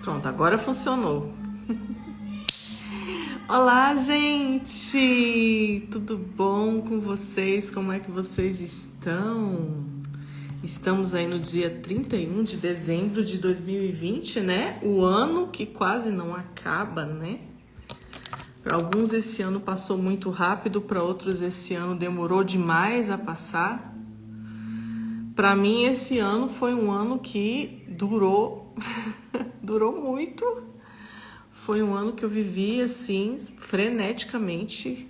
Pronto, agora funcionou. Olá, gente! Tudo bom com vocês? Como é que vocês estão? Estamos aí no dia 31 de dezembro de 2020, né? O ano que quase não acaba, né? Para alguns esse ano passou muito rápido, para outros esse ano demorou demais a passar. Para mim esse ano foi um ano que durou muito. Foi um ano que eu vivi assim freneticamente.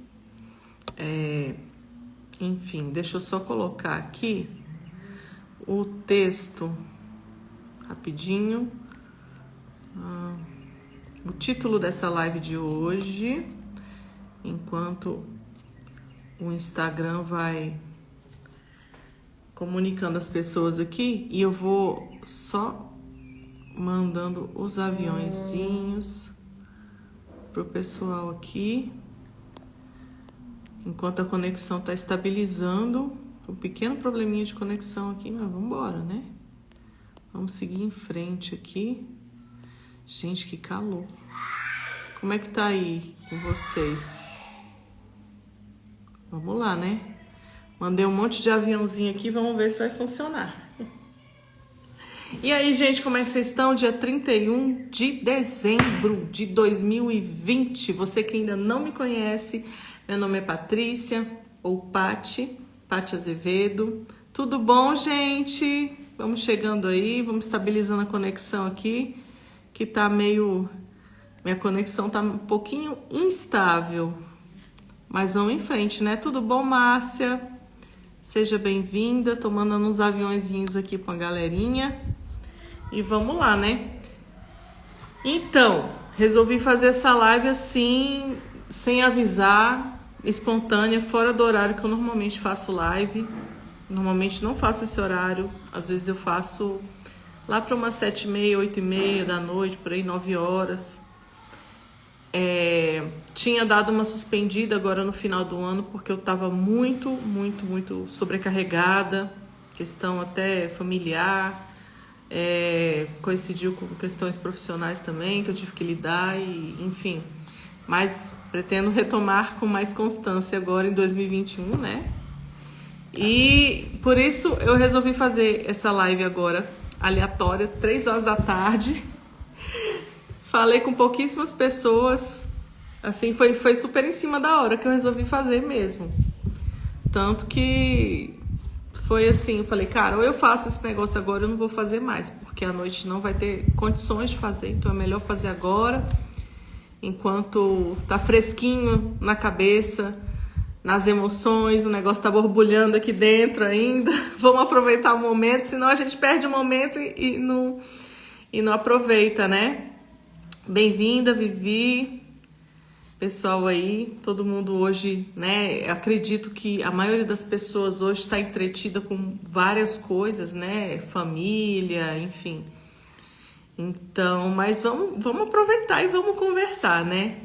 Enfim, deixa eu só colocar aqui o texto rapidinho. O título dessa live de hoje, enquanto o Instagram vai comunicando as pessoas aqui, e eu vou só mandando os aviõezinhos pro pessoal aqui, enquanto a conexão tá estabilizando. Um pequeno probleminha de conexão aqui, mas vamos embora, né? Vamos seguir em frente aqui. Gente, que calor. Como é que tá aí com vocês? Vamos lá, né? Mandei um monte de aviãozinho aqui, vamos ver se vai funcionar. E aí, gente, como é que vocês estão? Dia 31 de dezembro de 2020. Você que ainda não me conhece, meu nome é Patrícia, ou Pati Azevedo. Tudo bom, gente? Vamos chegando aí, vamos estabilizando a conexão aqui, que tá meio... Minha conexão tá um pouquinho instável, mas vamos em frente, né? Tudo bom, Márcia? Seja bem-vinda. Tô mandando uns aviõezinhos aqui pra galerinha. E vamos lá, né? Então, resolvi fazer essa live assim, sem avisar, espontânea, fora do horário que eu normalmente faço live. Normalmente não faço esse horário. Às vezes eu faço lá para umas 7h30, 8h30 da noite, por aí 9 horas. Tinha dado uma suspendida agora no final do ano, porque eu estava muito sobrecarregada, questão até familiar, coincidiu com questões profissionais também, que eu tive que lidar, e enfim. Mas pretendo retomar com mais constância agora em 2021, né? E por isso eu resolvi fazer essa live agora, aleatória, 3 horas da tarde. Falei com pouquíssimas pessoas, assim, foi super em cima da hora que eu resolvi fazer mesmo. Tanto que foi assim, eu falei, cara, ou eu faço esse negócio agora, eu não vou fazer mais, porque à noite não vai ter condições de fazer, então é melhor fazer agora, enquanto tá fresquinho na cabeça, nas emoções, o negócio tá borbulhando aqui dentro ainda. Vamos aproveitar o momento, senão a gente perde o momento e não aproveita, né? Bem-vinda, Vivi, pessoal aí, todo mundo hoje, né? Acredito que a maioria das pessoas hoje está entretida com várias coisas, né? Família, enfim. Então, mas vamos aproveitar e vamos conversar, né?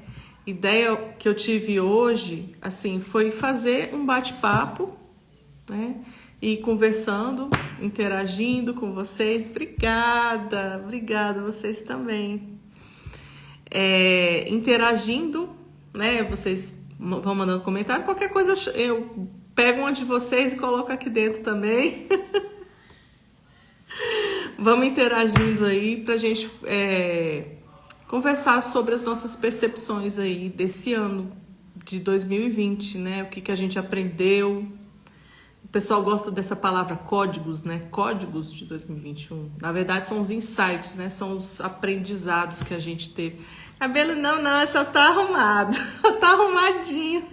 Ideia que eu tive hoje, assim, foi fazer um bate-papo, né? E conversando, interagindo com vocês. Obrigada vocês também. Interagindo, né? Vocês vão mandando comentário, qualquer coisa eu pego uma de vocês e coloco aqui dentro também. Vamos interagindo aí pra gente conversar sobre as nossas percepções aí desse ano de 2020, né? O que a gente aprendeu. O pessoal gosta dessa palavra códigos, né? Códigos de 2021. Na verdade, são os insights, né? São os aprendizados que a gente teve. Cabelo não, essa tá arrumado. Tá arrumadinho.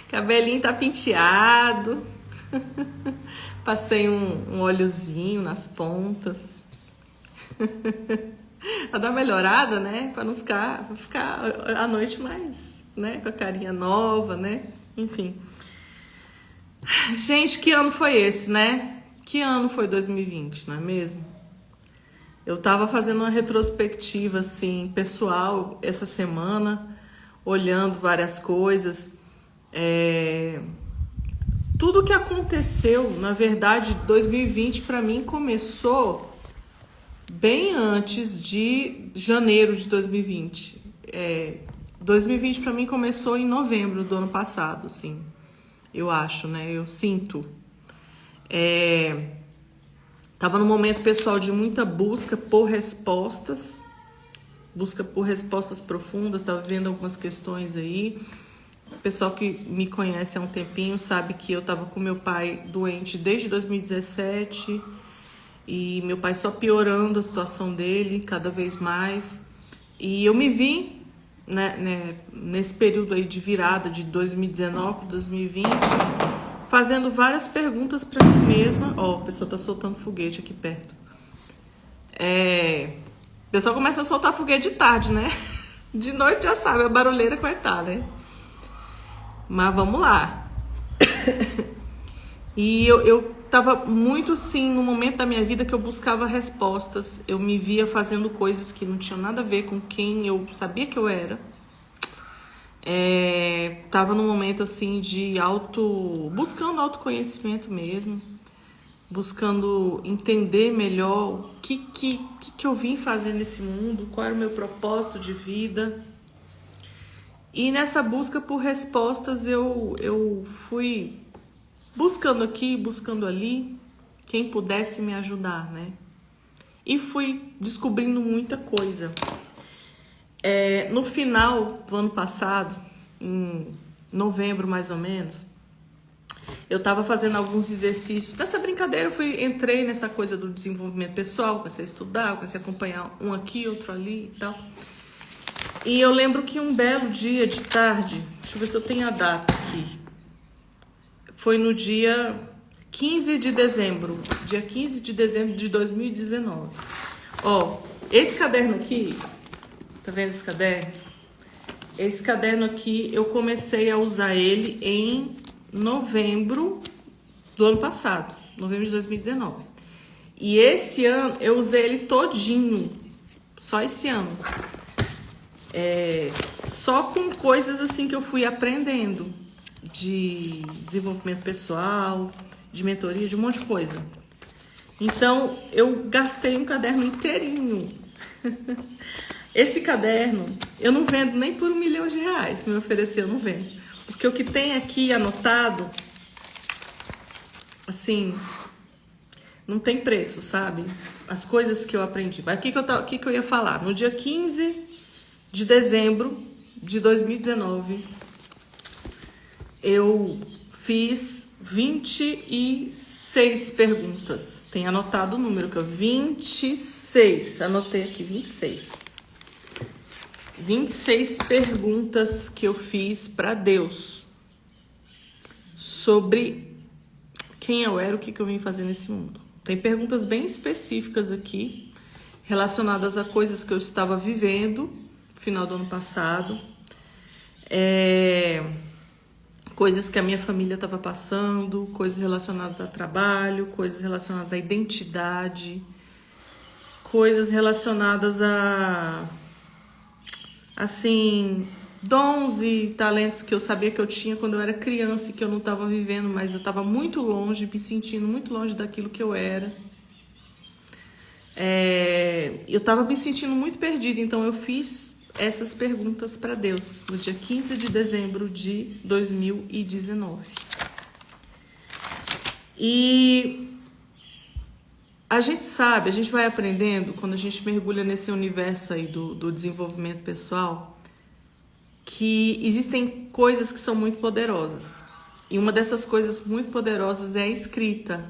Cabelinho tá penteado. Passei um óleozinho nas pontas. Pra dar uma melhorada, né? Pra não ficar a noite mais, né? Com a carinha nova, né? Enfim. Gente, que ano foi esse, né? Que ano foi 2020, não é mesmo? Eu tava fazendo uma retrospectiva, assim, pessoal, essa semana, olhando várias coisas. Tudo que aconteceu, na verdade, 2020 para mim começou bem antes de janeiro de 2020. 2020 para mim começou em novembro do ano passado, assim, eu acho, né? Eu sinto. Tava num momento pessoal de muita busca por respostas profundas, estava vendo algumas questões aí. O pessoal que me conhece há um tempinho sabe que eu estava com meu pai doente desde 2017 e meu pai só piorando a situação dele cada vez mais. E eu me vi, né, nesse período aí de virada de 2019 para 2020, fazendo várias perguntas para mim mesma. Ó, o pessoal tá soltando foguete aqui perto. O pessoal começa a soltar foguete de tarde, né? De noite já sabe a barulheira que vai estar, né? Mas vamos lá. E eu tava muito, assim, no momento da minha vida que eu buscava respostas. Eu me via fazendo coisas que não tinham nada a ver com quem eu sabia que eu era. Tava num momento, assim, de buscando autoconhecimento mesmo. Buscando entender melhor o que eu vim fazer nesse mundo, qual era o meu propósito de vida. E nessa busca por respostas eu fui buscando aqui, buscando ali, quem pudesse me ajudar, né? E fui descobrindo muita coisa. No final do ano passado, em novembro mais ou menos, eu estava fazendo alguns exercícios. Nessa brincadeira entrei nessa coisa do desenvolvimento pessoal, comecei a estudar, comecei a acompanhar um aqui, outro ali e tal. E eu lembro que um belo dia de tarde, deixa eu ver se eu tenho a data aqui, foi no dia 15 de dezembro, dia 15 de dezembro de 2019. Ó, esse caderno aqui, tá vendo esse caderno? Esse caderno aqui, eu comecei a usar ele em novembro do ano passado, novembro de 2019. E esse ano eu usei ele todinho, só esse ano. Só com coisas assim que eu fui aprendendo, de desenvolvimento pessoal, de mentoria, de um monte de coisa. Então, eu gastei um caderno inteirinho. Esse caderno, eu não vendo nem por R$1 milhão. Se me oferecer, eu não vendo. Porque o que tem aqui anotado, assim, não tem preço, sabe? As coisas que eu aprendi. Mas o que eu ia falar? No dia 15 de dezembro de 2019, eu fiz 26 perguntas. Tem anotado o número que é 26. Anotei aqui 26. 26 perguntas que eu fiz para Deus sobre quem eu era, o que eu vim fazer nesse mundo. Tem perguntas bem específicas aqui, relacionadas a coisas que eu estava vivendo no final do ano passado, coisas que a minha família estava passando, coisas relacionadas a trabalho, coisas relacionadas à identidade, coisas relacionadas a, assim, dons e talentos que eu sabia que eu tinha quando eu era criança e que eu não estava vivendo, mas eu estava muito longe, me sentindo muito longe daquilo que eu era. Eu estava me sentindo muito perdida, então eu fiz essas perguntas para Deus no dia 15 de dezembro de 2019. E a gente sabe, a gente vai aprendendo quando a gente mergulha nesse universo aí do desenvolvimento pessoal, que existem coisas que são muito poderosas. E uma dessas coisas muito poderosas é a escrita.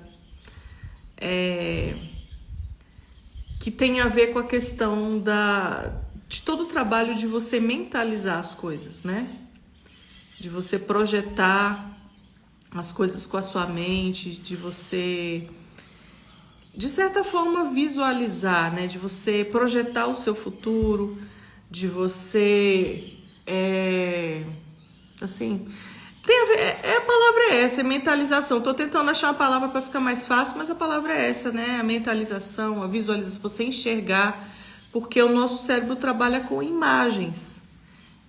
Que tem a ver com a questão de todo o trabalho de você mentalizar as coisas, né? De você projetar as coisas com a sua mente, de você, de certa forma, visualizar, né? De você projetar o seu futuro, de você, assim, tem a ver, a palavra é essa, é mentalização. Tô tentando achar uma palavra para ficar mais fácil, mas a palavra é essa, né? A mentalização, a visualização, você enxergar, porque o nosso cérebro trabalha com imagens.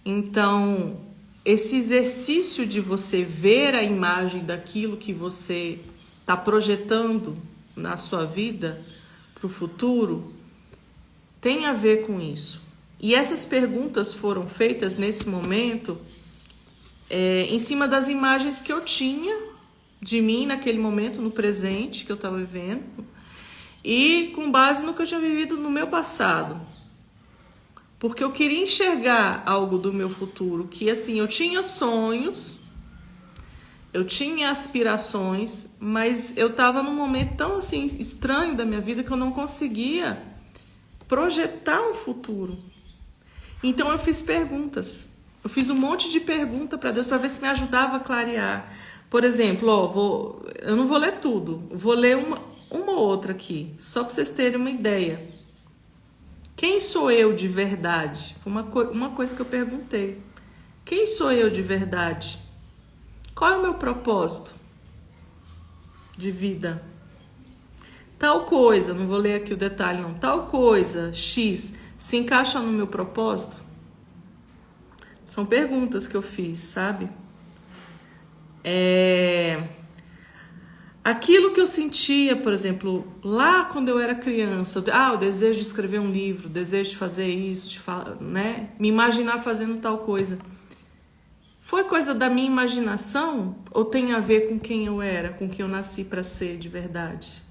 Então, esse exercício de você ver a imagem daquilo que você está projetando na sua vida para o futuro tem a ver com isso. E essas perguntas foram feitas nesse momento em cima das imagens que eu tinha de mim naquele momento, no presente que eu estava vivendo, e com base no que eu tinha vivido no meu passado. Porque eu queria enxergar algo do meu futuro, que assim, eu tinha sonhos, eu tinha aspirações, mas eu estava num momento tão assim estranho da minha vida que eu não conseguia projetar um futuro. Então eu fiz perguntas. Eu fiz um monte de perguntas para Deus para ver se me ajudava a clarear. Por exemplo, eu não vou ler tudo, vou ler uma outra aqui, só para vocês terem uma ideia. Quem sou eu de verdade? Foi uma coisa que eu perguntei. Quem sou eu de verdade? Qual é o meu propósito de vida? Tal coisa, não vou ler aqui o detalhe não, tal coisa, X, se encaixa no meu propósito? São perguntas que eu fiz, sabe? Aquilo que eu sentia, por exemplo, lá quando eu era criança, o desejo de escrever um livro, o desejo de fazer isso, né? Me imaginar fazendo tal coisa. Foi coisa da minha imaginação ou tem a ver com quem eu era, com quem eu nasci para ser de verdade?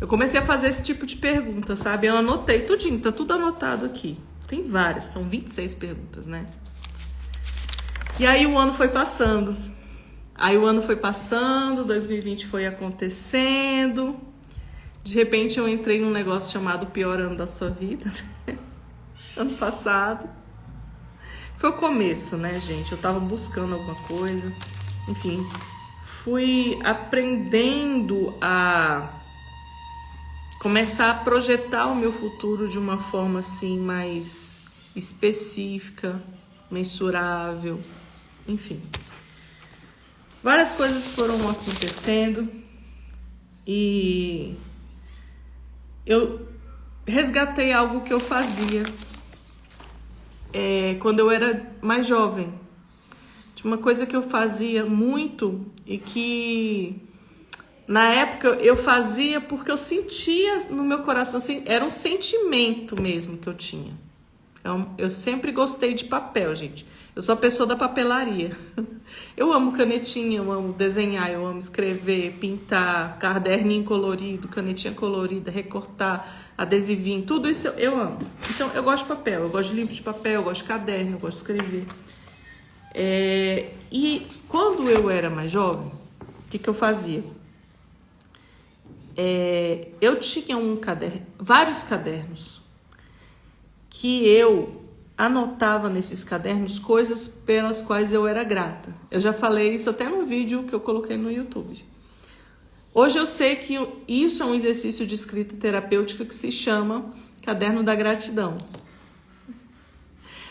Eu comecei a fazer esse tipo de pergunta, sabe? Eu anotei tudinho, tá tudo anotado aqui. Tem várias, são 26 perguntas, né? E aí o ano foi passando. 2020 foi acontecendo. De repente eu entrei num negócio chamado Pior Ano da Sua Vida. Ano passado. Foi o começo, né, gente? Eu tava buscando alguma coisa. Enfim, fui aprendendo a começar a projetar o meu futuro de uma forma assim mais específica, mensurável, enfim. Várias coisas foram acontecendo e eu resgatei algo que eu fazia quando eu era mais jovem. De uma coisa que eu fazia muito e que na época eu fazia porque eu sentia no meu coração, assim, era um sentimento mesmo que eu tinha. Eu sempre gostei de papel, gente. Eu sou a pessoa da papelaria. Eu amo canetinha, eu amo desenhar, eu amo escrever, pintar, caderninho colorido, canetinha colorida, recortar, adesivinho, tudo isso eu amo. Então eu gosto de papel, eu gosto de livro de papel, eu gosto de caderno, eu gosto de escrever. E quando eu era mais jovem, o que eu fazia? Eu tinha vários cadernos que eu anotava nesses cadernos coisas pelas quais eu era grata. Eu já falei isso até num vídeo que eu coloquei no YouTube. Hoje eu sei que isso é um exercício de escrita terapêutica que se chama Caderno da Gratidão.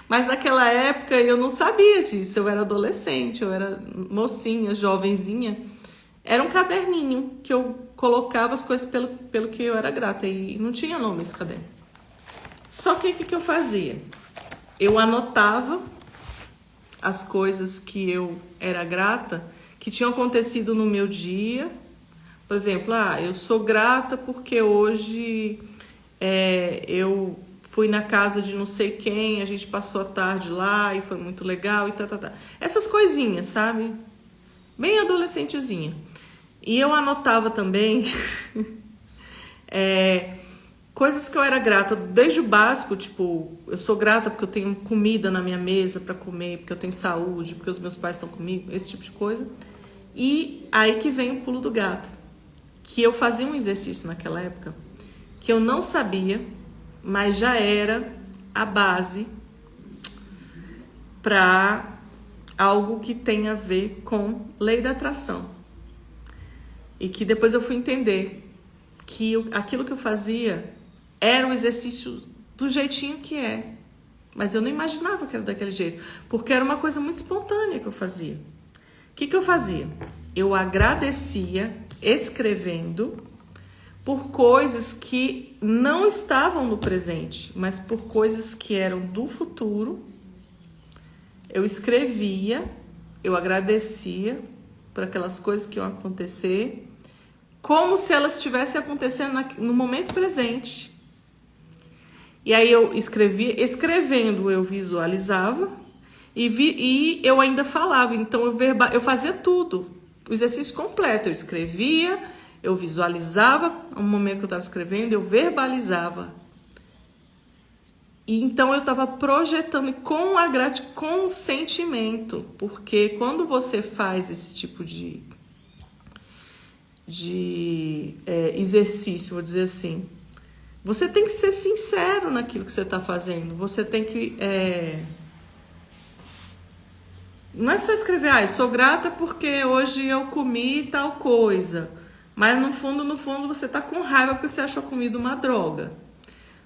Mas naquela época eu não sabia disso, eu era adolescente, eu era mocinha, jovenzinha. Era um caderninho que eu colocava as coisas pelo que eu era grata e não tinha nome esse caderno. Só que o que eu fazia? Eu anotava as coisas que eu era grata, que tinham acontecido no meu dia. Por exemplo, eu sou grata porque hoje eu fui na casa de não sei quem, a gente passou a tarde lá e foi muito legal e tá. Essas coisinhas, sabe? Bem adolescentezinha. E eu anotava também coisas que eu era grata, desde o básico, tipo, eu sou grata porque eu tenho comida na minha mesa para comer, porque eu tenho saúde, porque os meus pais estão comigo, esse tipo de coisa. E aí que vem o pulo do gato, que eu fazia um exercício naquela época, que eu não sabia, mas já era a base para algo que tem a ver com lei da atração. E que depois eu fui entender que aquilo que eu fazia era um exercício do jeitinho que é. Mas eu não imaginava que era daquele jeito, porque era uma coisa muito espontânea que eu fazia. O que eu fazia? Eu agradecia escrevendo por coisas que não estavam no presente, mas por coisas que eram do futuro. Eu escrevia, eu agradecia por aquelas coisas que iam acontecer, como se elas estivessem acontecendo no momento presente. E aí eu escrevia, escrevendo eu visualizava e eu ainda falava. Então eu fazia tudo, o exercício completo. Eu escrevia, eu visualizava no momento que eu estava escrevendo, eu verbalizava. E então eu estava projetando com sentimento, porque quando você faz esse tipo de exercício, vou dizer assim, você tem que ser sincero naquilo que você está fazendo. Você tem que... Não é só escrever, eu sou grata porque hoje eu comi tal coisa. Mas no fundo, você está com raiva porque você achou a comida uma droga.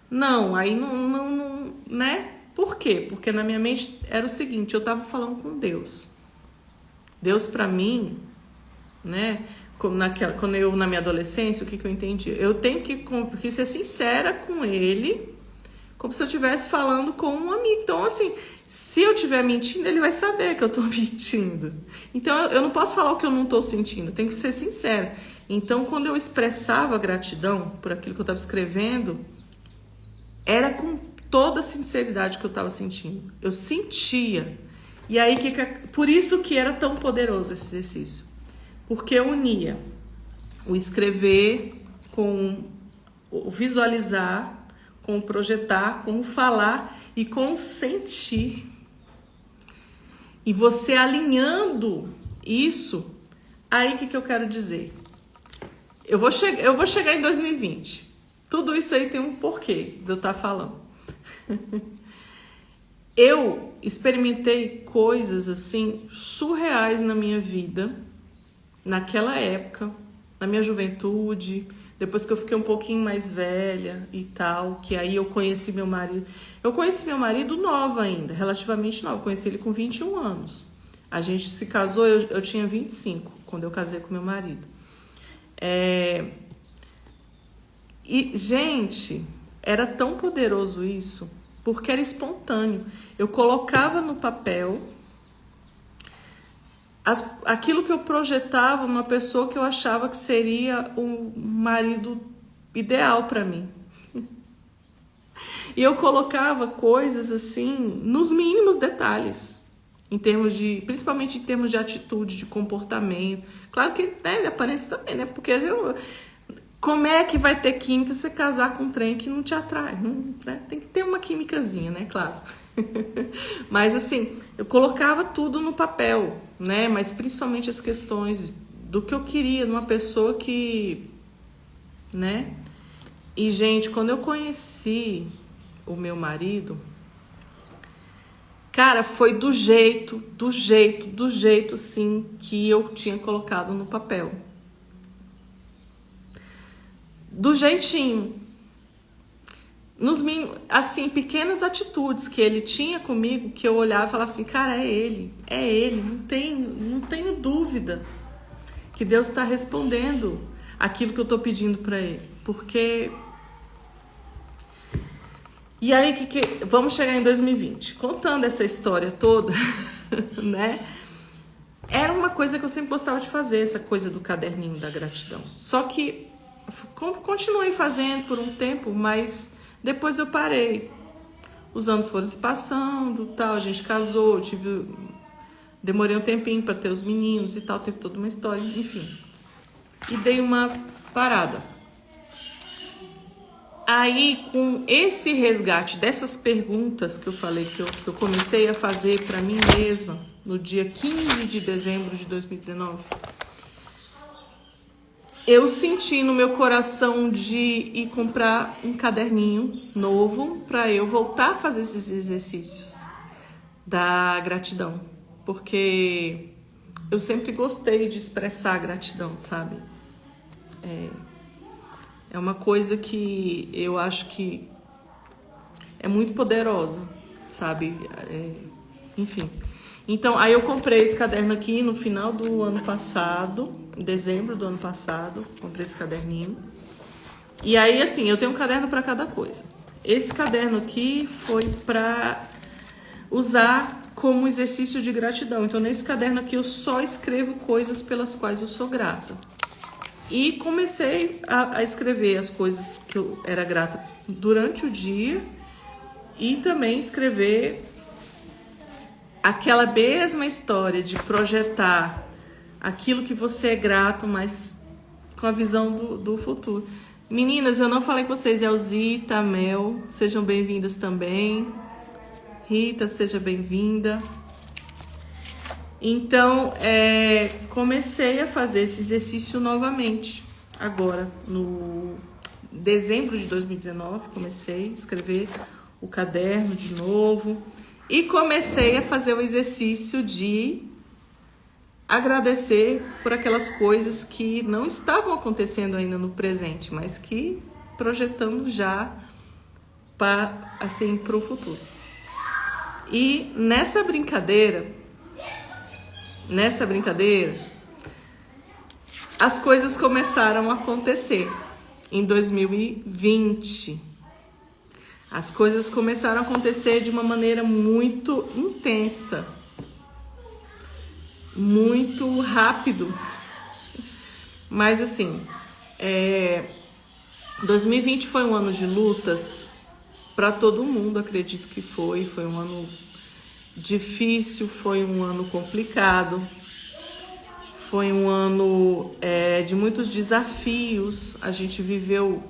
Não, aí não, né? Por quê? Porque na minha mente era o seguinte, eu estava falando com Deus. Deus para mim, né? Quando eu, na minha adolescência, o que eu entendi? Eu tenho que ser sincera com ele, como se eu estivesse falando com um amigo. Então, assim, se eu estiver mentindo, ele vai saber que eu estou mentindo. Então, eu não posso falar o que eu não estou sentindo, eu tenho que ser sincera. Então, quando eu expressava gratidão por aquilo que eu estava escrevendo, era com toda a sinceridade que eu estava sentindo. Eu sentia. E aí, por isso que era tão poderoso esse exercício. Porque eu unia o escrever com o visualizar, com o projetar, com o falar e com o sentir. E você alinhando isso, aí o que eu quero dizer? Eu vou chegar em 2020. Tudo isso aí tem um porquê de eu estar falando. Eu experimentei coisas assim surreais na minha vida, naquela época, na minha juventude, depois que eu fiquei um pouquinho mais velha e tal, que aí eu conheci meu marido. Eu conheci meu marido nova ainda, relativamente nova. Eu conheci ele com 21 anos. A gente se casou, eu tinha 25 quando eu casei com meu marido. E, gente, era tão poderoso isso, porque era espontâneo. Eu colocava no papel aquilo que eu projetava numa pessoa que eu achava que seria o marido ideal para mim. E eu colocava coisas assim, nos mínimos detalhes, principalmente em termos de atitude, de comportamento. Claro que, né, de aparência também, né? Porque como é que vai ter química se você casar com um trem que não te atrai? Não, né? Tem que ter uma químicazinha, né? Claro. Mas assim, eu colocava tudo no papel, né? Mas principalmente as questões do que eu queria numa pessoa que, né? E, gente, quando eu conheci o meu marido, cara, foi do jeito, sim, que eu tinha colocado no papel. Do jeitinho. Assim, pequenas atitudes que ele tinha comigo, que eu olhava e falava assim, cara, é ele, não tenho dúvida que Deus está respondendo aquilo que eu estou pedindo para ele, porque... E aí, vamos chegar em 2020, contando essa história toda, né? Era uma coisa que eu sempre gostava de fazer, essa coisa do caderninho da gratidão, só que continuei fazendo por um tempo, mas... Depois eu parei. Os anos foram se passando, tal, a gente casou, demorei um tempinho para ter os meninos e tal, teve toda uma história, enfim. E dei uma parada. Aí, com esse resgate dessas perguntas que eu falei, que eu comecei a fazer para mim mesma, no dia 15 de dezembro de 2019, eu senti no meu coração de ir comprar um caderninho novo para eu voltar a fazer esses exercícios da gratidão. Porque eu sempre gostei de expressar gratidão, sabe? É uma coisa que eu acho que é muito poderosa, sabe? Enfim. Então, aí eu comprei esse caderno aqui no final do ano passado, em dezembro do ano passado, comprei esse caderninho. E aí, assim, eu tenho um caderno para cada coisa. Esse caderno aqui foi para usar como exercício de gratidão. Então, nesse caderno aqui, eu só escrevo coisas pelas quais eu sou grata. E comecei a escrever as coisas que eu era grata durante o dia e também escrever aquela mesma história de projetar aquilo que você é grato, mas com a visão do futuro. Meninas, eu não falei com vocês, Elzita, Mel, sejam bem-vindas também. Rita, seja bem-vinda. Então, comecei a fazer esse exercício novamente. Agora, no dezembro de 2019, comecei a escrever o caderno de novo. E comecei a fazer o exercício de agradecer por aquelas coisas que não estavam acontecendo ainda no presente, mas que projetando já para o futuro. E nessa brincadeira, as coisas começaram a acontecer em 2020. As coisas começaram a acontecer de uma maneira muito intensa, muito rápido. Mas assim, 2020 foi um ano de lutas para todo mundo, acredito que foi um ano difícil, foi um ano complicado, foi um ano de muitos desafios. A gente viveu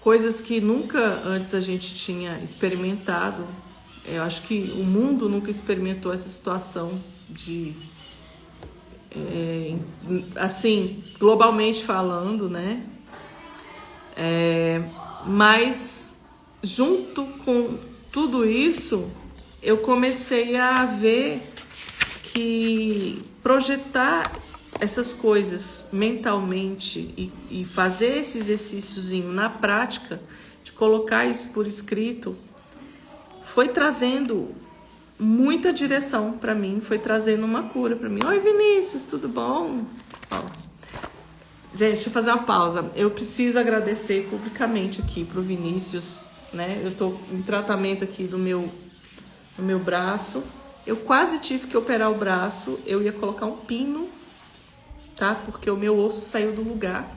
coisas que nunca antes a gente tinha experimentado. Eu acho que o mundo nunca experimentou essa situação de, assim, globalmente falando, né? Mas junto com tudo isso, eu comecei a ver que projetar essas coisas mentalmente e fazer esse exercíciozinho na prática, de colocar isso por escrito, foi trazendo muita direção para mim, foi trazendo uma cura para mim. Oi, Vinícius, tudo bom? Ó. Gente, deixa eu fazer uma pausa. Eu preciso agradecer publicamente aqui pro Vinícius, né? Eu tô em tratamento aqui no meu braço. Eu quase tive que operar o braço. Eu ia colocar um pino, tá? Porque o meu osso saiu do lugar.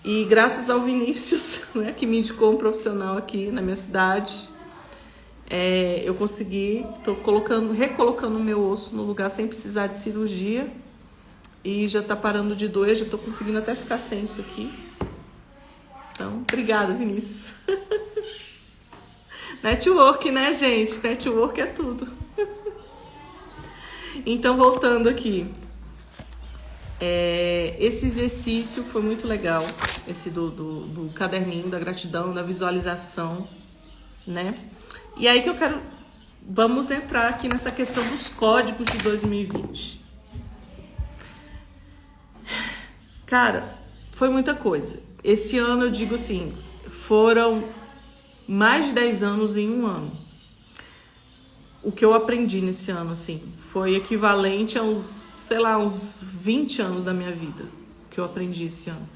E graças ao Vinícius, né, que me indicou um profissional aqui na minha cidade, eu consegui, tô recolocando o meu osso no lugar sem precisar de cirurgia. E já tá parando de doer, já tô conseguindo até ficar sem isso aqui. Então, obrigada, Vinícius. Network, né, gente? Network é tudo. Então, voltando aqui. Esse exercício foi muito legal. Esse do caderninho, da gratidão, da visualização, né? E aí que vamos entrar aqui nessa questão dos códigos de 2020. Cara, foi muita coisa. Esse ano, eu digo assim, foram mais de 10 anos em um ano. O que eu aprendi nesse ano, assim, foi equivalente a uns 20 anos da minha vida que eu aprendi esse ano.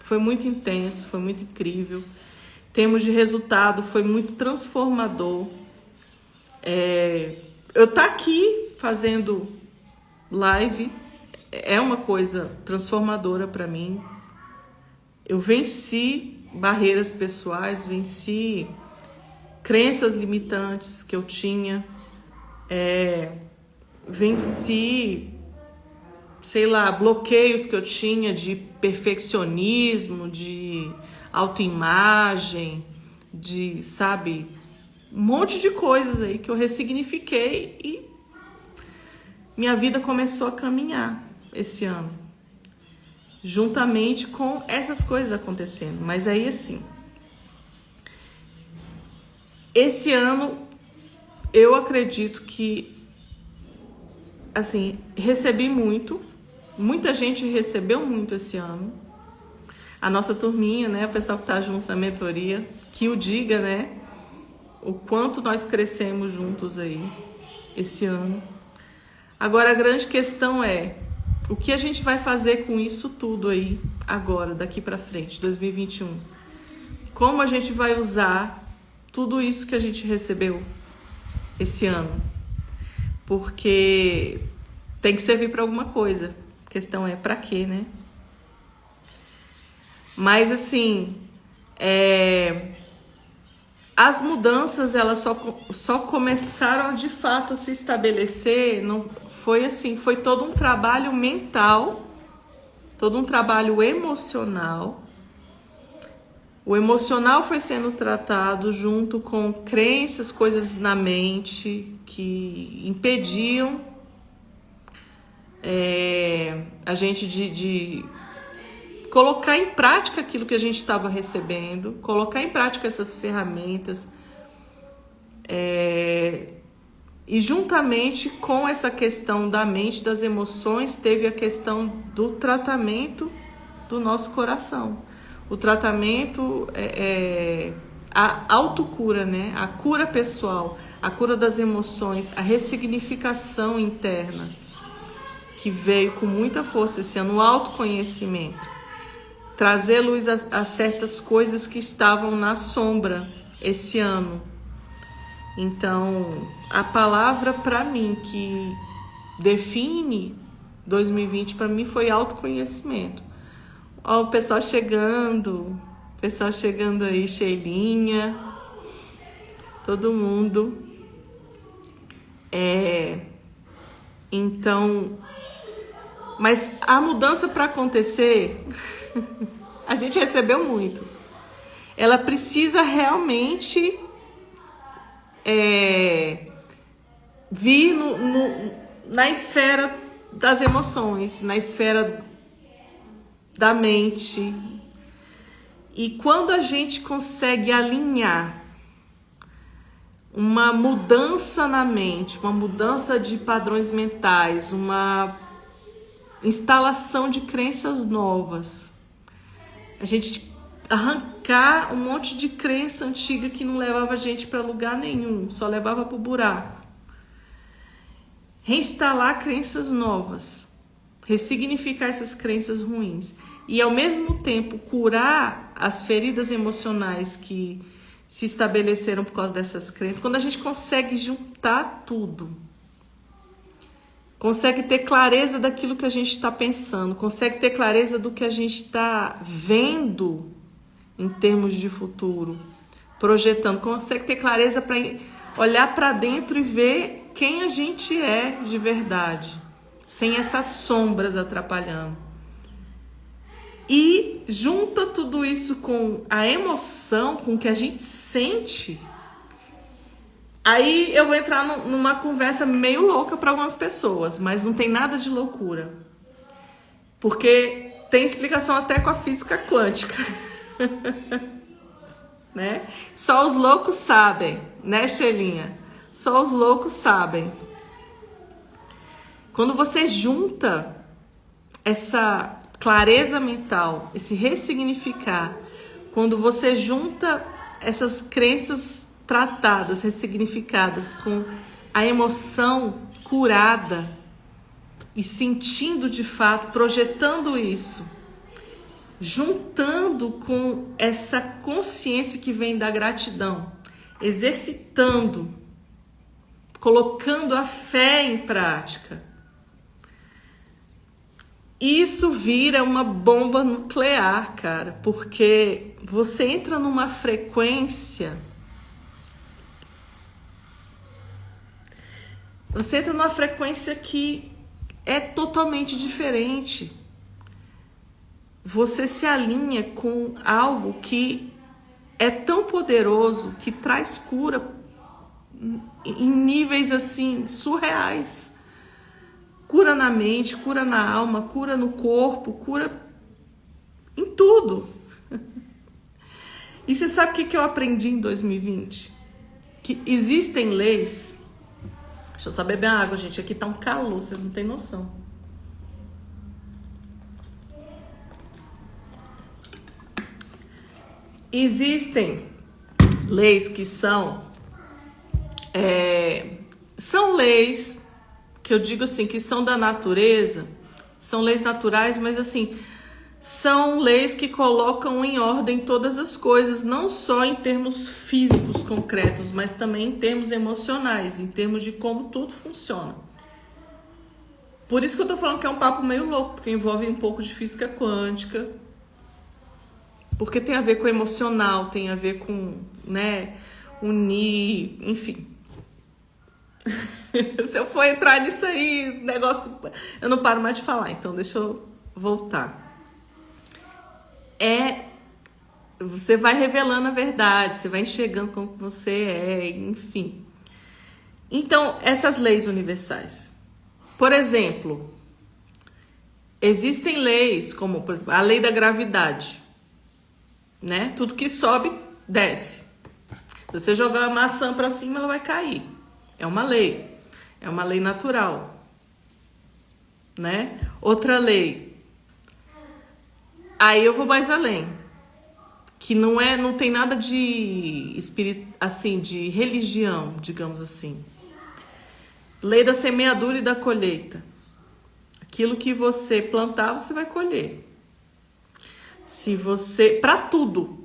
Foi muito intenso, foi muito incrível. Em termos de resultado, foi muito transformador. Eu estar aqui fazendo live é uma coisa transformadora para mim. Eu venci barreiras pessoais, venci crenças limitantes que eu tinha, venci, bloqueios que eu tinha de perfeccionismo, de autoimagem, de, um monte de coisas aí que eu ressignifiquei e minha vida começou a caminhar esse ano, juntamente com essas coisas acontecendo. Mas aí, assim, esse ano eu acredito que, assim, recebi muito, muita gente recebeu muito esse ano. A nossa turminha, né, o pessoal que tá junto na mentoria, que o diga, né, o quanto nós crescemos juntos aí esse ano. Agora, a grande questão é o que a gente vai fazer com isso tudo aí agora, daqui para frente, 2021. Como a gente vai usar tudo isso que a gente recebeu esse ano? Porque tem que servir para alguma coisa. A questão é para quê, né? Mas, assim, As mudanças, elas só começaram de fato a se estabelecer, não foi assim, foi todo um trabalho mental, todo um trabalho emocional. O emocional foi sendo tratado junto com crenças, coisas na mente que impediam a gente de colocar em prática aquilo que a gente estava recebendo, colocar em prática essas ferramentas, e juntamente com essa questão da mente, das emoções, teve a questão do tratamento do nosso coração. O tratamento, a autocura, né? A cura pessoal, a cura das emoções, a ressignificação interna, que veio com muita força esse ano, o autoconhecimento. Trazer luz a certas coisas que estavam na sombra esse ano. Então, a palavra para mim que define 2020 para mim foi autoconhecimento. Ó, o pessoal chegando aí, Sheilinha, todo mundo. Então, mas a mudança para acontecer, a gente recebeu muito. Ela precisa realmente vir na esfera das emoções, na esfera da mente. E quando a gente consegue alinhar uma mudança na mente, uma mudança de padrões mentais, uma instalação de crenças novas, a gente arrancar um monte de crença antiga que não levava a gente para lugar nenhum, só levava para o buraco. Reinstalar crenças novas, ressignificar essas crenças ruins e ao mesmo tempo curar as feridas emocionais que se estabeleceram por causa dessas crenças. Quando a gente consegue juntar tudo, consegue ter clareza daquilo que a gente está pensando, consegue ter clareza do que a gente está vendo em termos de futuro, projetando, consegue ter clareza para olhar para dentro e ver quem a gente é de verdade, sem essas sombras atrapalhando. E junta tudo isso com a emoção, com o que a gente sente. Aí eu vou entrar numa conversa meio louca para algumas pessoas, mas não tem nada de loucura. Porque tem explicação até com a física quântica. Né? Só os loucos sabem, né, Sheilinha? Só os loucos sabem. Quando você junta essa clareza mental, esse ressignificar, quando você junta essas crenças tratadas, ressignificadas com a emoção curada e sentindo de fato, projetando isso, juntando com essa consciência que vem da gratidão, exercitando, colocando a fé em prática, isso vira uma bomba nuclear, cara, porque você entra numa frequência, que é totalmente diferente. Você se alinha com algo que é tão poderoso, que traz cura em níveis assim surreais. Cura na mente, cura na alma, cura no corpo, cura em tudo. E você sabe o que eu aprendi em 2020? Que existem leis. Deixa eu só beber água, gente. Aqui tá um calor, vocês não têm noção. Existem leis que são leis que eu digo assim, que são da natureza, são leis naturais, mas assim, são leis que colocam em ordem todas as coisas, não só em termos físicos concretos, mas também em termos emocionais, em termos de como tudo funciona. Por isso que eu tô falando que é um papo meio louco, porque envolve um pouco de física quântica. Porque tem a ver com o emocional, tem a ver com, né, unir, enfim. Se eu for entrar nisso aí, eu não paro mais de falar, então deixa eu voltar. Você vai revelando a verdade, você vai enxergando como você é, enfim. Então, essas leis universais. Por exemplo, existem leis como, por exemplo, a lei da gravidade, né? Tudo que sobe, desce. Se você jogar a maçã para cima, ela vai cair. É uma lei natural, né? Outra lei. Aí eu vou mais além, que não tem nada de assim, de religião, digamos assim. Lei da semeadura e da colheita. Aquilo que você plantar, você vai colher. Para tudo,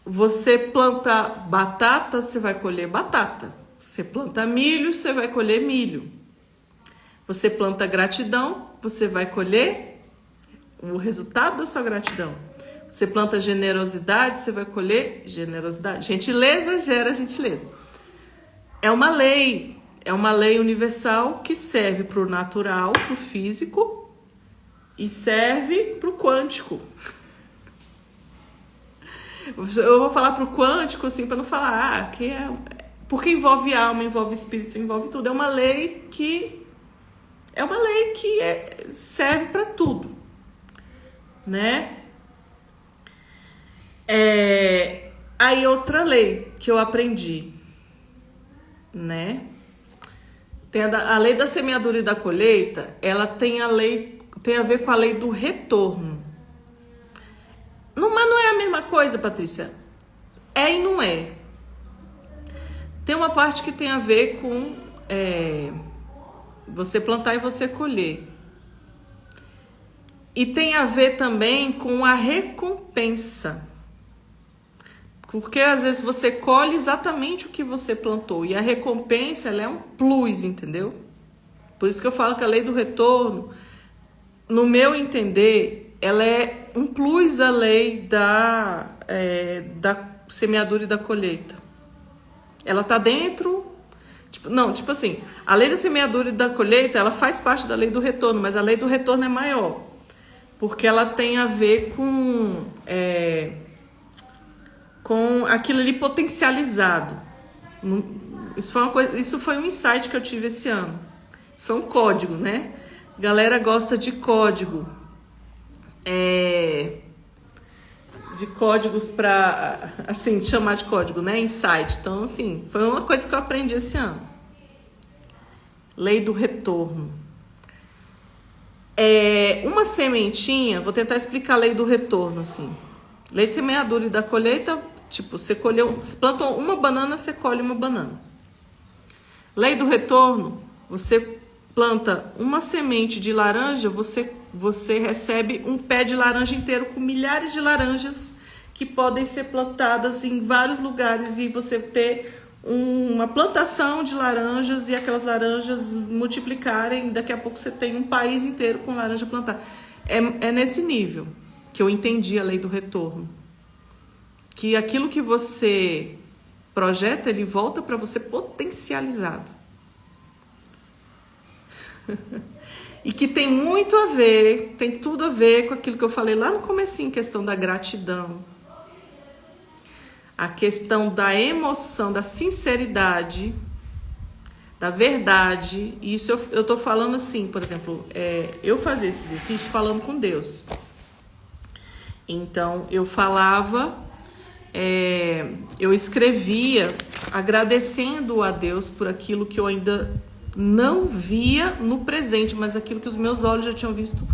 você planta batata, você vai colher batata. Você planta milho, você vai colher milho. Você planta gratidão, você vai colher o resultado da sua gratidão. Você planta generosidade, você vai colher generosidade. Gentileza gera gentileza. É uma lei universal que serve para o natural, para o físico, e serve para o quântico. Eu vou falar para o quântico, assim, para não falar porque envolve alma, envolve espírito, envolve tudo. É uma lei que serve para tudo, né? Aí outra lei que eu aprendi, né? Tem a lei da semeadura e da colheita, ela tem a ver com a lei do retorno. Mas não é a mesma coisa, Patrícia. É e não é. Tem uma parte que tem a ver com você plantar e você colher. E tem a ver também com a recompensa. Porque às vezes você colhe exatamente o que você plantou. E a recompensa, ela é um plus, entendeu? Por isso que eu falo que a lei do retorno, no meu entender, ela é um plus à lei da semeadura e da colheita. Ela tá dentro... Tipo assim, a lei da semeadura e da colheita, ela faz parte da lei do retorno, mas a lei do retorno é maior. Porque ela tem a ver com aquilo ali potencializado. Isso foi um insight que eu tive esse ano. Isso foi um código, né? A galera gosta de código. De códigos para, assim, chamar de código, né? Insight. Então, assim, foi uma coisa que eu aprendi esse ano. Lei do retorno. Uma sementinha, vou tentar explicar a lei do retorno, assim. Lei de semeadura e da colheita, tipo, você plantou uma banana, você colhe uma banana. Lei do retorno, você planta uma semente de laranja, você recebe um pé de laranja inteiro com milhares de laranjas que podem ser plantadas em vários lugares e você ter uma plantação de laranjas e aquelas laranjas multiplicarem, daqui a pouco você tem um país inteiro com laranja plantada. É nesse nível que eu entendi a lei do retorno. Que aquilo que você projeta, ele volta para você potencializado. E que tem muito a ver, tem tudo a ver com aquilo que eu falei lá no comecinho, questão da gratidão. A questão da emoção, da sinceridade, da verdade. E isso eu tô falando assim, por exemplo, eu fazia esse exercício falando com Deus. Então, eu falava, eu escrevia agradecendo a Deus por aquilo que eu ainda não via no presente, mas aquilo que os meus olhos já tinham visto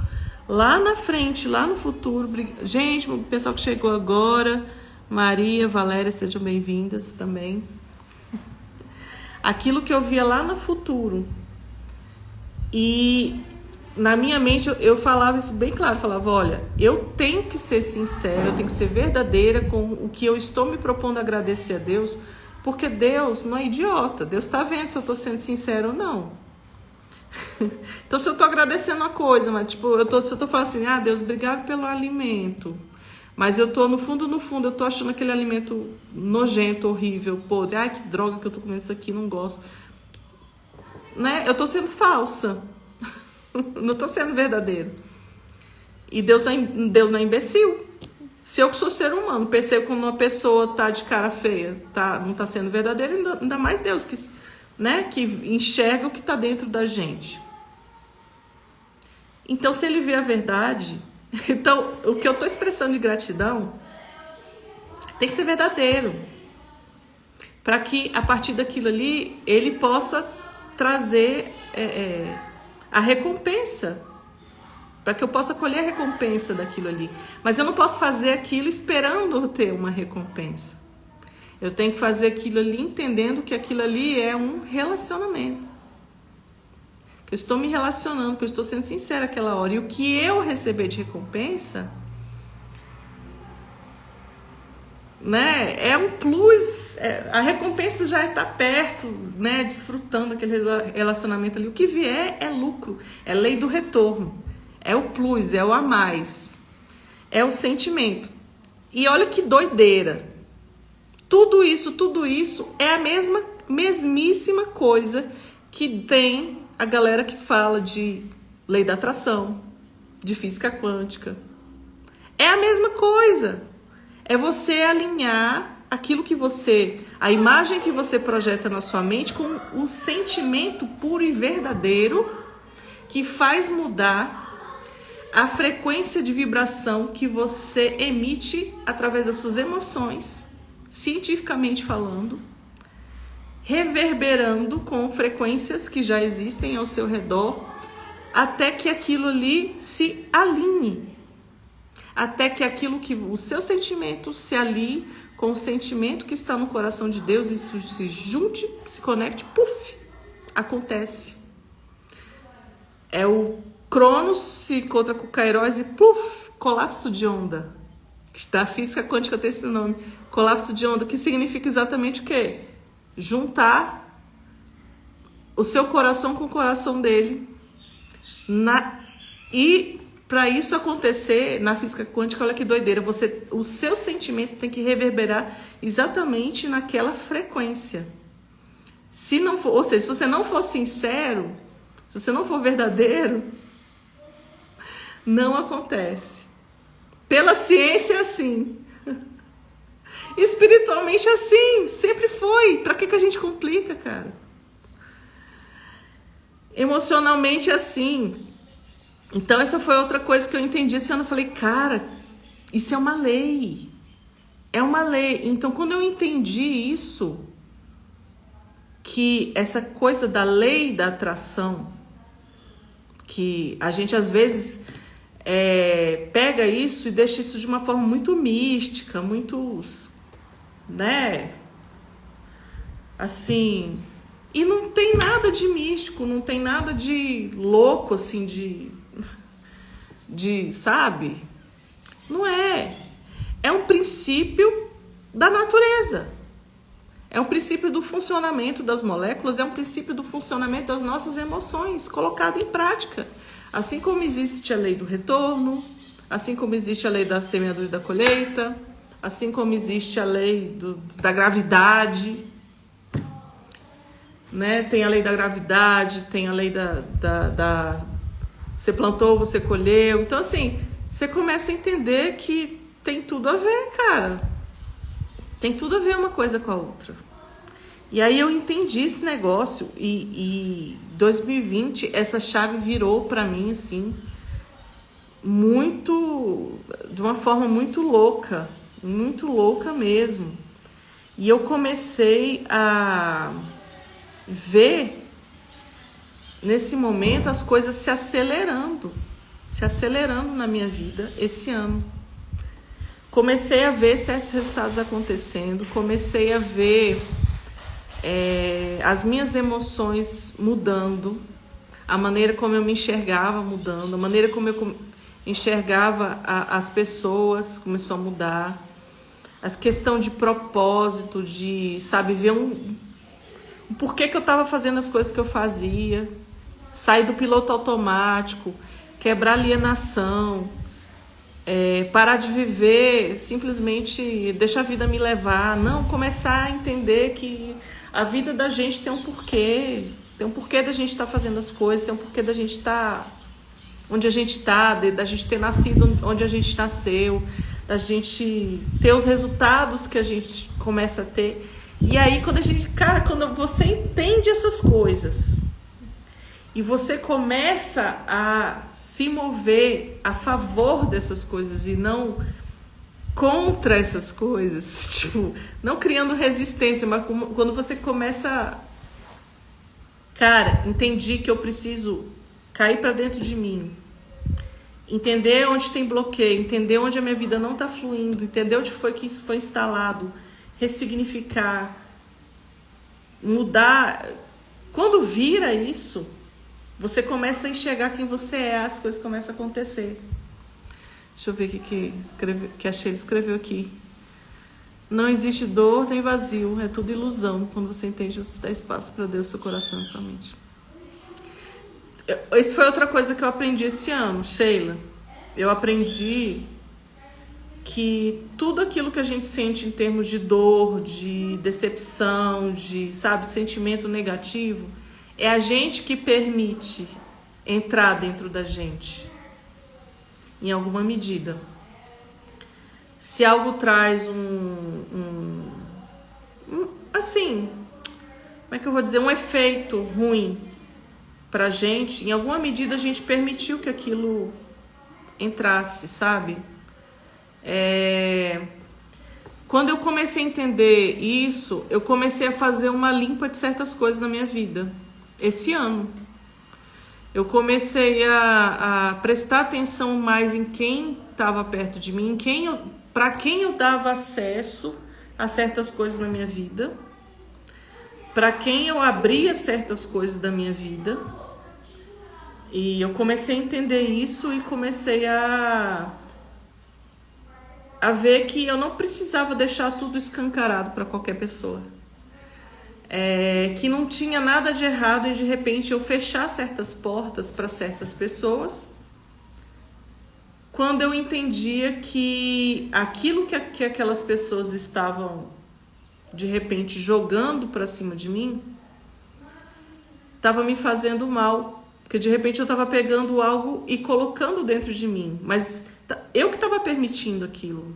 lá na frente, lá no futuro. Gente, o pessoal que chegou agora, Maria, Valéria, sejam bem-vindas também. Aquilo que eu via lá no futuro. E na minha mente eu falava isso bem claro, falava, olha, eu tenho que ser sincera, eu tenho que ser verdadeira com o que eu estou me propondo a agradecer a Deus, porque Deus não é idiota, Deus está vendo se eu estou sendo sincera ou não. Então, se eu tô agradecendo uma coisa, mas tipo, se eu tô falando assim, Deus, obrigado pelo alimento. Mas eu tô, no fundo, eu tô achando aquele alimento nojento, horrível, podre. Ai, que droga que eu tô comendo isso aqui, não gosto. Né? Eu tô sendo falsa. Não tô sendo verdadeiro. E Deus não é imbecil. Se eu que sou ser humano, percebo quando uma pessoa tá de cara feia, não tá sendo verdadeira, ainda mais Deus que enxerga o que tá dentro da gente. Então, se ele vê a verdade, então o que eu tô expressando de gratidão tem que ser verdadeiro, para que a partir daquilo ali ele possa trazer a recompensa, para que eu possa colher a recompensa daquilo ali. Mas eu não posso fazer aquilo esperando ter uma recompensa. Eu tenho que fazer aquilo ali entendendo que aquilo ali é um relacionamento. Que eu estou me relacionando, que eu estou sendo sincera naquela hora. E o que eu receber de recompensa, né, é um plus. A recompensa já está perto, né, desfrutando aquele relacionamento ali. O que vier é lucro, é lei do retorno. É o plus, é o a mais. É o sentimento. E olha que doideira. Tudo isso é a mesmíssima coisa que tem a galera que fala de lei da atração, de física quântica. É a mesma coisa. É você alinhar aquilo que a imagem que você projeta na sua mente com o sentimento puro e verdadeiro que faz mudar a frequência de vibração que você emite através das suas emoções, cientificamente falando, reverberando com frequências que já existem ao seu redor, até que aquilo ali se alinhe, até que o seu sentimento se alinhe com o sentimento que está no coração de Deus, isso se junte, se conecte, puf, acontece. É o Cronos se encontra com o Kairos e puf, colapso de onda. Da física quântica tem esse nome. Colapso de onda, que significa exatamente o quê? Juntar o seu coração com o coração dele. E para isso acontecer na física quântica, olha que doideira, o seu sentimento tem que reverberar exatamente naquela frequência. Ou seja, se você não for sincero, se você não for verdadeiro, não acontece. Pela ciência é assim. Espiritualmente é assim. Sempre foi. Pra que a gente complica, cara? Emocionalmente é assim. Então essa foi outra coisa que eu entendi esse ano. Eu falei, cara, isso é uma lei. É uma lei. Então quando eu entendi isso, que essa coisa da lei da atração, que a gente às vezes pega isso e deixa isso de uma forma muito mística, muito, né, assim, e não tem nada de místico, não tem nada de louco, assim, de sabe, não é um princípio da natureza, é um princípio do funcionamento das moléculas, é um princípio do funcionamento das nossas emoções, colocado em prática. Assim como existe a lei do retorno, assim como existe a lei da semeadura e da colheita, assim como existe a lei da gravidade, né? Tem a lei da gravidade, tem a lei da você plantou, você colheu. Então, assim, você começa a entender que tem tudo a ver, cara. Tem tudo a ver uma coisa com a outra. E aí eu entendi esse negócio e 2020 essa chave virou para mim assim de uma forma muito louca mesmo. E eu comecei a ver nesse momento as coisas se acelerando na minha vida esse ano. Comecei a ver certos resultados acontecendo, comecei a ver as minhas emoções mudando, a maneira como eu me enxergava mudando, a maneira como eu enxergava as pessoas começou a mudar, a questão de propósito, de, sabe, ver um porquê que eu estava fazendo as coisas que eu fazia, sair do piloto automático, quebrar alienação, parar de viver, simplesmente deixar a vida me levar. Não, começar a entender que a vida da gente tem um porquê da gente estar fazendo as coisas, tem um porquê da gente estar onde a gente está, da gente ter nascido onde a gente nasceu, da gente ter os resultados que a gente começa a ter. E aí, quando você entende essas coisas e você começa a se mover a favor dessas coisas e não contra essas coisas, tipo, não criando resistência, mas quando você começa, entendi que eu preciso cair para dentro de mim, entender onde tem bloqueio, entender onde a minha vida não está fluindo, entender onde foi que isso foi instalado, ressignificar, mudar. Quando vira isso, você começa a enxergar quem você é, as coisas começam a acontecer. Deixa eu ver o que a Sheila escreveu aqui. Não existe dor nem vazio, é tudo ilusão. Quando você entende, você dá espaço para Deus, seu coração e sua mente. Isso foi outra coisa que eu aprendi esse ano, Sheila. Eu aprendi que tudo aquilo que a gente sente em termos de dor, de decepção, de, sentimento negativo, é a gente que permite entrar dentro da gente, em alguma medida. Se algo traz assim, como é que eu vou dizer, um efeito ruim pra gente, em alguma medida a gente permitiu que aquilo entrasse, sabe? Quando eu comecei a entender isso, eu comecei a fazer uma limpa de certas coisas na minha vida. Esse ano. Eu comecei a prestar atenção mais em quem estava perto de mim, para quem eu dava acesso a certas coisas na minha vida, para quem eu abria certas coisas da minha vida. E eu comecei a entender isso e comecei a ver que eu não precisava deixar tudo escancarado para qualquer pessoa. Que não tinha nada de errado em de repente eu fechar certas portas para certas pessoas, quando eu entendia que aquilo que aquelas pessoas estavam de repente jogando para cima de mim estava me fazendo mal, porque de repente eu estava pegando algo e colocando dentro de mim, mas eu que estava permitindo aquilo.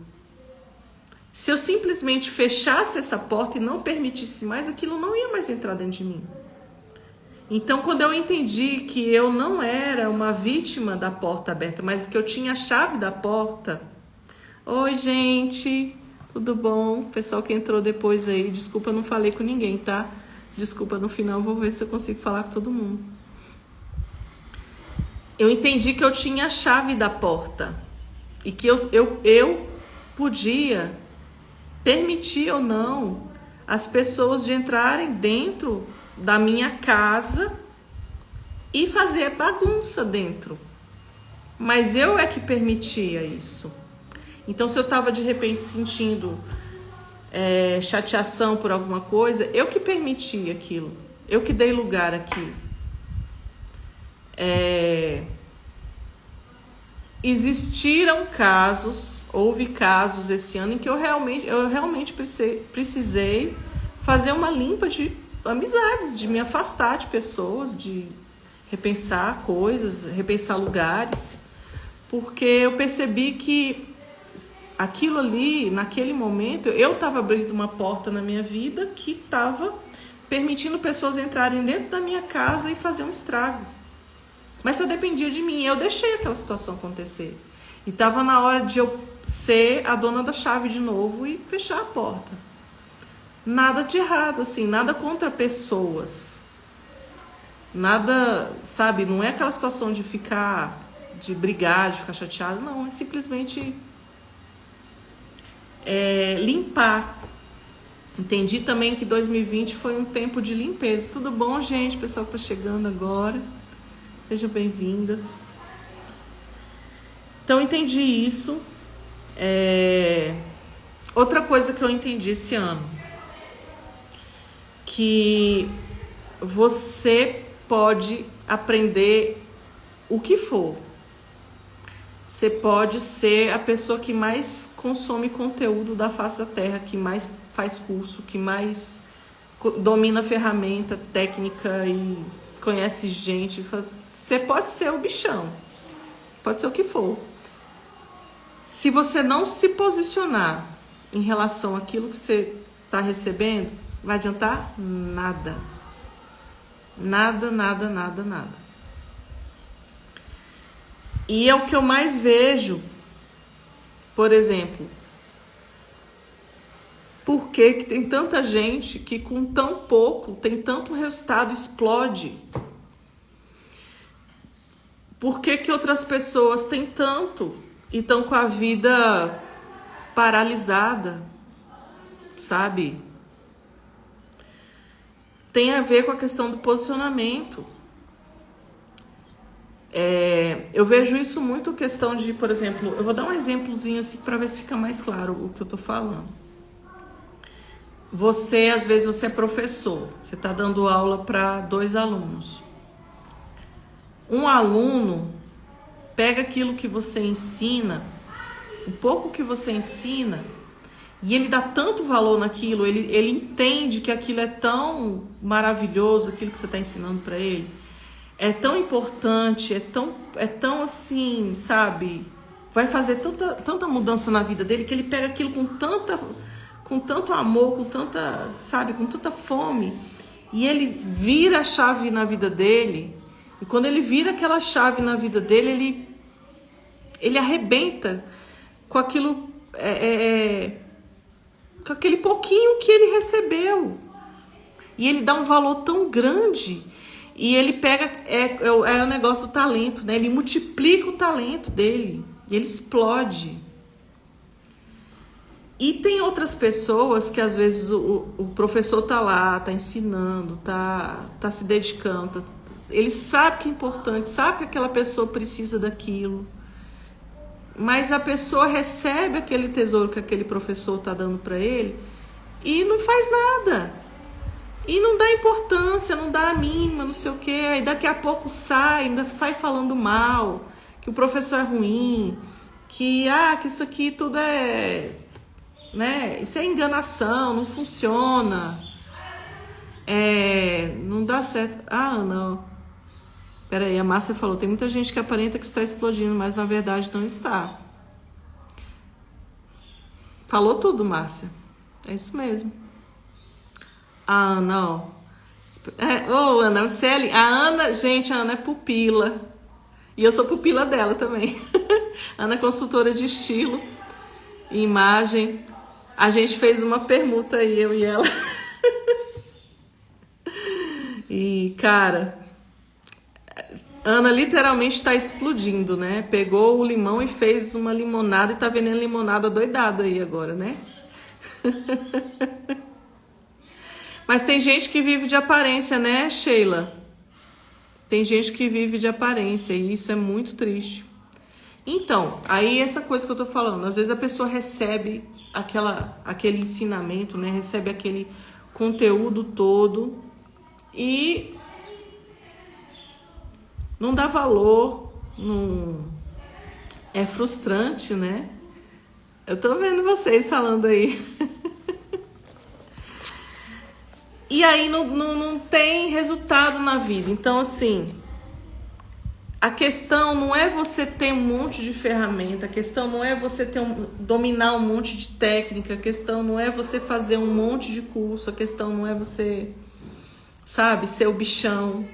Se eu simplesmente fechasse essa porta e não permitisse mais, aquilo não ia mais entrar dentro de mim. Então, quando eu entendi que eu não era uma vítima da porta aberta, mas que eu tinha a chave da porta... Oi, gente, tudo bom? Pessoal que entrou depois aí, desculpa, eu não falei com ninguém, tá? Desculpa, no final eu vou ver se eu consigo falar com todo mundo. Eu entendi que eu tinha a chave da porta e que eu podia permitir ou não as pessoas de entrarem dentro da minha casa e fazer bagunça dentro. Mas eu é que permitia isso. Então, se eu estava de repente sentindo chateação por alguma coisa, eu que permiti aquilo. Eu que dei lugar àquilo. Houve casos esse ano em que eu realmente precisei fazer uma limpa de amizades, de me afastar de pessoas, de repensar coisas, repensar lugares, porque eu percebi que aquilo ali, naquele momento, eu estava abrindo uma porta na minha vida que estava permitindo pessoas entrarem dentro da minha casa e fazer um estrago. Mas só dependia de mim, eu deixei aquela situação acontecer. E estava na hora de eu ser a dona da chave de novo e fechar a porta. Nada de errado, assim, nada contra pessoas. Nada, sabe, não é aquela situação de brigar, de ficar chateado, não, é simplesmente limpar. Entendi também que 2020 foi um tempo de limpeza. Tudo bom, gente? Pessoal que está chegando agora. Sejam bem-vindas. Então, entendi isso. Outra coisa que eu entendi esse ano, que você pode aprender o que for. Você pode ser a pessoa que mais consome conteúdo da face da Terra, que mais faz curso, que mais domina ferramenta, técnica e conhece gente. Você pode ser o bichão, pode ser o que for. Se você não se posicionar em relação àquilo que você está recebendo, vai adiantar nada. Nada, nada, nada, nada. E é o que eu mais vejo, por exemplo, por que tem tanta gente que com tão pouco tem tanto resultado, explode? Por que outras pessoas têm tanto e estão com a vida paralisada, sabe? Tem a ver com a questão do posicionamento. Eu vejo isso muito questão de, por exemplo, eu vou dar um exemplozinho assim para ver se fica mais claro o que eu tô falando. Às vezes você é professor, você está dando aula para 2 alunos. Um aluno pega aquilo que você ensina, um pouco que você ensina, e ele dá tanto valor naquilo, ele entende que aquilo é tão maravilhoso, aquilo que você está ensinando para ele, é tão importante, é tão assim, sabe? Vai fazer tanta mudança na vida dele que ele pega aquilo com tanto amor, com tanta fome, e ele vira a chave na vida dele. E quando ele vira aquela chave na vida dele, ele arrebenta com aquilo, com aquele pouquinho que ele recebeu. E ele dá um valor tão grande. E ele pega, é o negócio do talento, né? Ele multiplica o talento dele. E ele explode. E tem outras pessoas que às vezes o professor tá lá, tá ensinando, tá se dedicando, ele sabe que é importante, sabe que aquela pessoa precisa daquilo, mas a pessoa recebe aquele tesouro que aquele professor tá dando para ele e não faz nada, e não dá importância, não dá a mínima, não sei o que, aí daqui a pouco ainda sai falando mal, que o professor é ruim, que isso aqui tudo é, né, isso é enganação, não funciona, não dá certo. Não. Peraí, a Márcia falou, tem muita gente que aparenta que está explodindo, mas na verdade não está. Falou tudo, Márcia. É isso mesmo. A Ana, ó. Ana, a Ana, gente, a Ana é pupila. E eu sou pupila dela também. Ana é consultora de estilo e imagem. A gente fez uma permuta aí, eu e ela. E, cara, Ana literalmente está explodindo, né? Pegou o limão e fez uma limonada e tá vendendo limonada doidada aí agora, né? Mas tem gente que vive de aparência, né, Sheila? Tem gente que vive de aparência e isso é muito triste. Então, aí essa coisa que eu tô falando, às vezes a pessoa recebe aquele ensinamento, né? Recebe aquele conteúdo todo e não dá valor, não... é frustrante, né? Eu tô vendo vocês falando aí. E aí não tem resultado na vida. Então, assim, a questão não é você ter um monte de ferramenta, a questão não é você dominar um monte de técnica, a questão não é você fazer um monte de curso, a questão não é você, sabe, ser o bichão,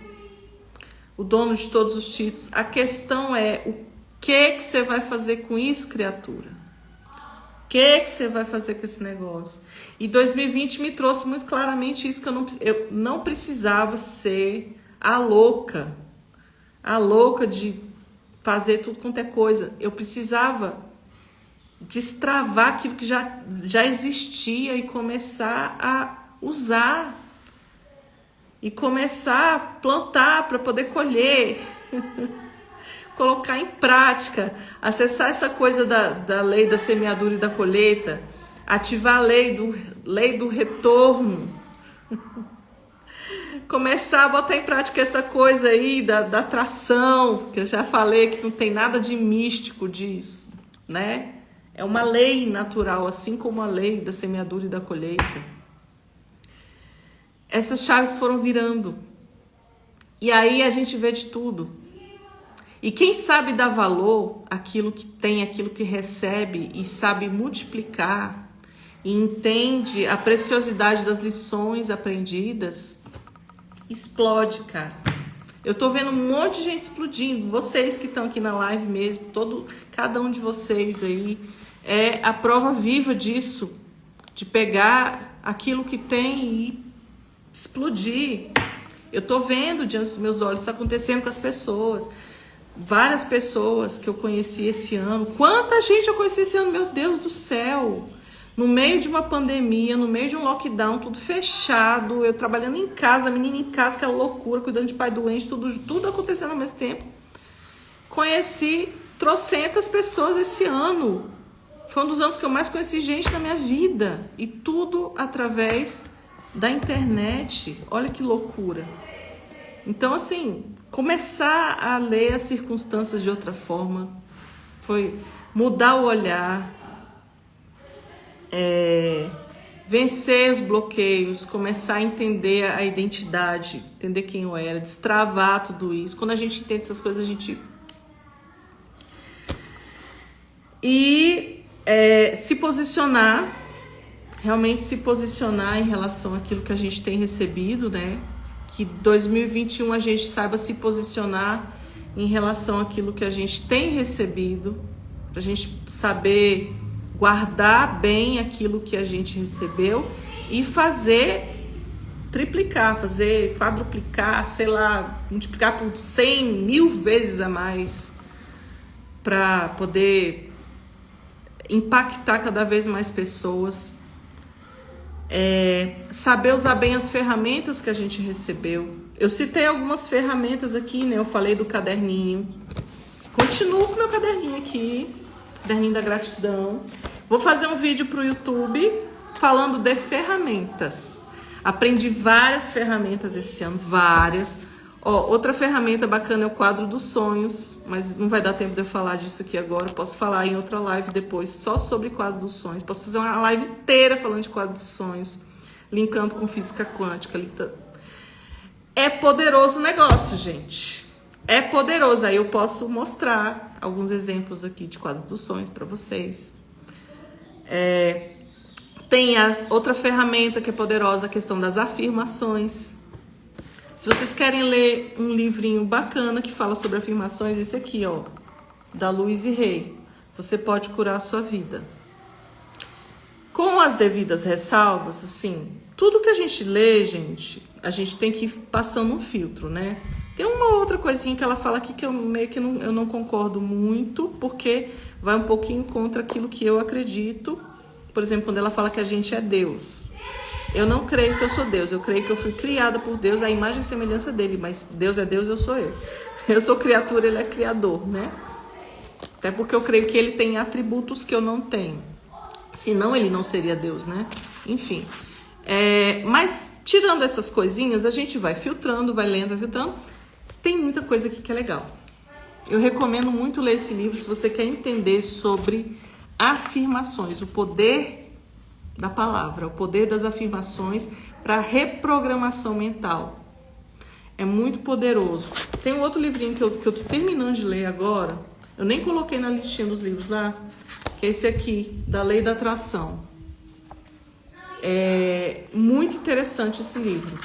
o dono de todos os títulos. A questão é o que você vai fazer com isso, criatura? O que você vai fazer com esse negócio? E 2020 me trouxe muito claramente isso, que eu não precisava ser a louca de fazer tudo quanto é coisa. Eu precisava destravar aquilo que já existia e começar a usar. E começar a plantar para poder colher. Colocar em prática. Acessar essa coisa da lei da semeadura e da colheita. Ativar a lei do retorno. começar a botar em prática essa coisa aí da atração, que eu já falei que não tem nada de místico disso, né? É uma lei natural, assim como a lei da semeadura e da colheita. Essas chaves foram virando. E aí a gente vê de tudo. E quem sabe dar valor àquilo que tem, àquilo que recebe e sabe multiplicar e entende a preciosidade das lições aprendidas, explode, cara. Eu tô vendo um monte de gente explodindo. Vocês que estão aqui na live mesmo, cada um de vocês aí, é a prova viva disso, de pegar aquilo que tem e explodir. Eu tô vendo diante dos meus olhos isso acontecendo com as pessoas. Várias pessoas que eu conheci esse ano. Quanta gente eu conheci esse ano, meu Deus do céu! No meio de uma pandemia, no meio de um lockdown, tudo fechado, eu trabalhando em casa, a menina em casa, aquela loucura, cuidando de pai doente, tudo acontecendo ao mesmo tempo. Conheci trocentas pessoas esse ano. Foi um dos anos que eu mais conheci gente na minha vida. E tudo através da internet. Olha que loucura. Então, assim, começar a ler as circunstâncias de outra forma foi mudar o olhar, vencer os bloqueios, começar a entender a identidade, entender quem eu era, destravar tudo isso. Quando a gente entende essas coisas, a gente... se posicionar, realmente se posicionar em relação àquilo que a gente tem recebido, né? Que 2021 a gente saiba se posicionar em relação àquilo que a gente tem recebido, para a gente saber guardar bem aquilo que a gente recebeu e fazer triplicar, fazer quadruplicar, sei lá, multiplicar por 100 mil vezes a mais para poder impactar cada vez mais pessoas. Saber usar bem as ferramentas que a gente recebeu. Eu citei algumas ferramentas aqui, né? Eu falei do caderninho. Continuo com meu caderninho aqui, caderninho da gratidão. Vou fazer um vídeo pro YouTube falando de ferramentas. Aprendi várias ferramentas esse ano, várias. Outra ferramenta bacana é o quadro dos sonhos, mas não vai dar tempo de eu falar disso aqui agora. Eu posso falar em outra live depois só sobre quadro dos sonhos. Posso fazer uma live inteira falando de quadro dos sonhos, linkando com física quântica. É poderoso o negócio, gente. É poderoso. Aí eu posso mostrar alguns exemplos aqui de quadro dos sonhos para vocês. Tem a outra ferramenta que é poderosa, a questão das afirmações. Se vocês querem ler um livrinho bacana que fala sobre afirmações, esse aqui, ó, da Louise Hay. Você pode curar a sua vida. Com as devidas ressalvas, assim, tudo que a gente lê, gente, a gente tem que ir passando um filtro, né? Tem uma outra coisinha que ela fala aqui que eu meio que eu não concordo muito, porque vai um pouquinho contra aquilo que eu acredito. Por exemplo, quando ela fala que a gente é Deus. Eu não creio que eu sou Deus, eu creio que eu fui criada por Deus, a imagem e semelhança dele, mas Deus é Deus, eu sou eu. Eu sou criatura, ele é criador, né? Até porque eu creio que ele tem atributos que eu não tenho. Senão ele não seria Deus, né? Enfim. Mas tirando essas coisinhas, a gente vai filtrando, vai lendo, vai filtrando. Tem muita coisa aqui que é legal. Eu recomendo muito ler esse livro se você quer entender sobre afirmações, o poder da palavra, o poder das afirmações para reprogramação mental. É muito poderoso. Tem um outro livrinho que eu tô terminando de ler agora. Eu nem coloquei na listinha dos livros lá, que é esse aqui, da Lei da Atração. É muito interessante esse livro,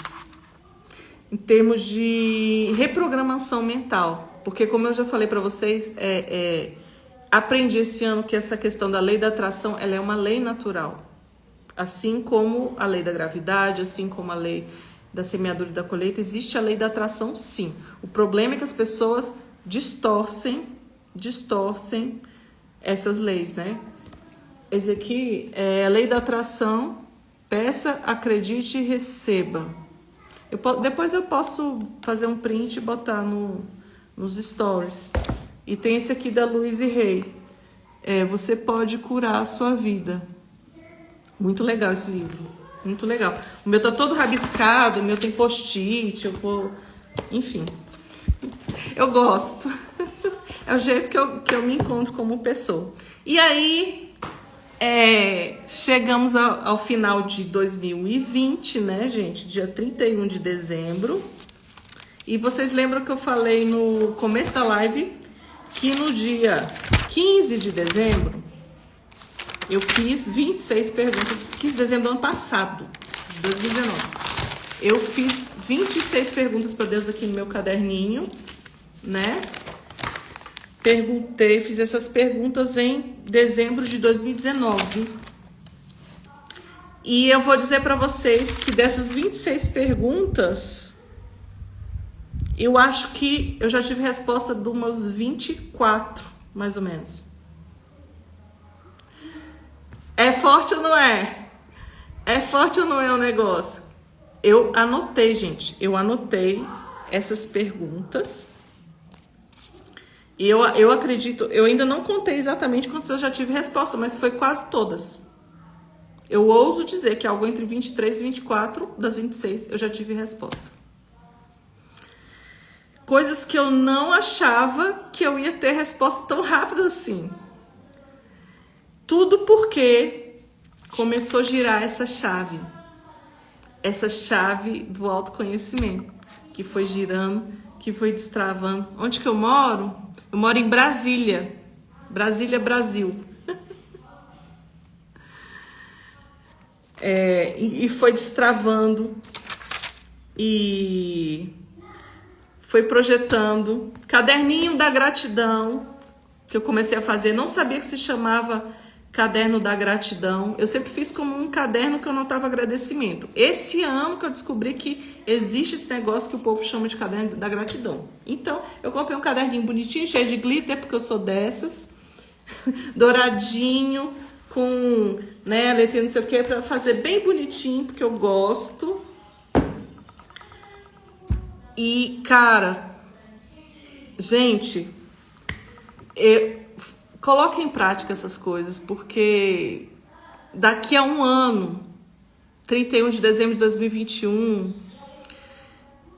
em termos de reprogramação mental. Porque, como eu já falei para vocês, aprendi esse ano que essa questão da Lei da Atração, ela é uma lei natural. Assim como a lei da gravidade, assim como a lei da semeadura e da colheita, existe a lei da atração, sim. O problema é que as pessoas distorcem essas leis, né? Esse aqui é a lei da atração, peça, acredite e receba. Depois eu posso fazer um print e botar nos stories. E tem esse aqui da Louise Hay. Você pode curar a sua vida. Muito legal esse livro. Muito legal. O meu tá todo rabiscado, o meu tem post-it, eu vou... Enfim, eu gosto. É o jeito que eu me encontro como pessoa. E aí, chegamos ao final de 2020, né, gente? Dia 31 de dezembro. E vocês lembram que eu falei no começo da live que no dia 15 de dezembro eu fiz 26 perguntas. 15 de dezembro do ano passado, de 2019. Eu fiz 26 perguntas para Deus aqui no meu caderninho, né? Fiz essas perguntas em dezembro de 2019. E eu vou dizer para vocês que dessas 26 perguntas, eu acho que eu já tive resposta de umas 24, mais ou menos. É forte ou não é? É forte ou não é o negócio? Eu anotei, gente. Eu anotei essas perguntas. E eu acredito, eu ainda não contei exatamente quantas eu já tive resposta, mas foi quase todas. Eu ouso dizer que algo entre 23 e 24 das 26 eu já tive resposta. Coisas que eu não achava que eu ia ter resposta tão rápido assim. Tudo porque começou a girar essa chave do autoconhecimento, que foi girando, que foi destravando. Onde que eu moro? Eu moro em Brasília, Brasil. E foi destravando e foi projetando. Caderninho da gratidão, que eu comecei a fazer, não sabia que se chamava Caderno da Gratidão. Eu sempre fiz como um caderno que eu anotava agradecimento. Esse ano que eu descobri que existe esse negócio que o povo chama de Caderno da Gratidão. Então, eu comprei um caderninho bonitinho, cheio de glitter, porque eu sou dessas. Douradinho, com, né, letrinha não sei o que, pra fazer bem bonitinho, porque eu gosto. E, cara, gente, coloque em prática essas coisas, porque daqui a um ano, 31 de dezembro de 2021,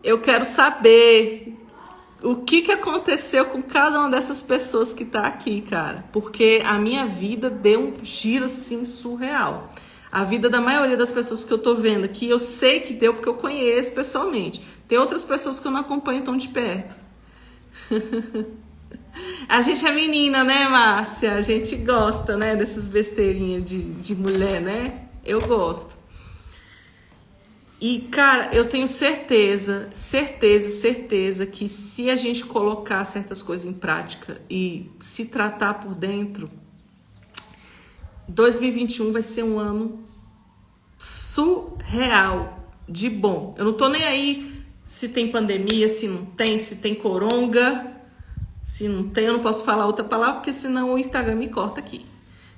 eu quero saber o que aconteceu com cada uma dessas pessoas que tá aqui, cara. Porque a minha vida deu um giro, assim, surreal. A vida da maioria das pessoas que eu tô vendo aqui, eu sei que deu porque eu conheço pessoalmente. Tem outras pessoas que eu não acompanho tão de perto. A gente é menina, né, Márcia? A gente gosta, né, dessas besteirinhas de mulher, né? Eu gosto. E, cara, eu tenho certeza que se a gente colocar certas coisas em prática e se tratar por dentro, 2021 vai ser um ano surreal de bom. Eu não tô nem aí se tem pandemia, se não tem, se tem coronga. Se não tem, eu não posso falar outra palavra, porque senão o Instagram me corta aqui.